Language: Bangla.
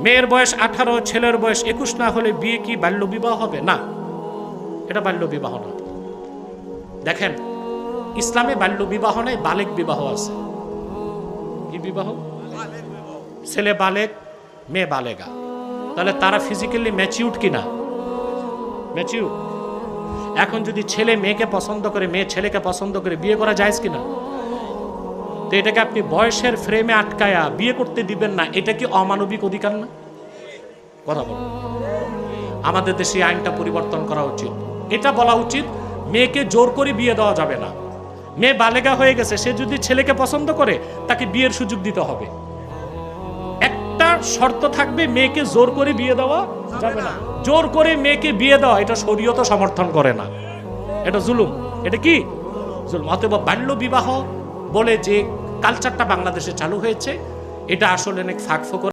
মেয়ের বয়স 18, ছেলের বয়স 21 না হলে বিয়ে কি বাল্য বিবাহ হবে? না, এটা বাল্য বিবাহ না। দেখেন, ইসলামে বাল্য বিবাহ নেই, বালেগ বিবাহ আছে। কি বিবাহ? ছেলে বালেগ, মেয়ে বালেগা। তাহলে তারা ফিজিক্যালি ম্যাচিউরড কিনা? ম্যাচিউর। এখন যদি ছেলে মেয়েকে পছন্দ করে, মেয়ে ছেলেকে পছন্দ করে, বিয়ে করা যায় কিনা? তো এটাকে আপনি বয়সের ফ্রেমে আটকায়া বিয়ে করতে দিবেন না, এটা কি অমানবিক অধিকার না? কথা বল। আমাদের দেশে আইনটা পরিবর্তন করা উচিত। এটা বলা উচিত, মেয়েকে জোর করে বিয়ে দেওয়া যাবে না। মেয়ে বালেগা হয়ে গেছে, সে যদি ছেলেকে পছন্দ করে তাকে বিয়ের সুযোগ দিতে হবে। একটা শর্ত থাকবে, মেয়েকে জোর করে বিয়ে দেওয়া যাবে না। জোর করে মেয়েকে বিয়ে দেওয়া এটা শরীয়ত সমর্থন করে না, এটা জুলুম। এটা কি জুলুম? অতএব বাল্য বিবাহ বলে যে কালচারটা বাংলাদেশে চালু হয়েছে, এটা আসলে অনেক ফাঁক ফোকর।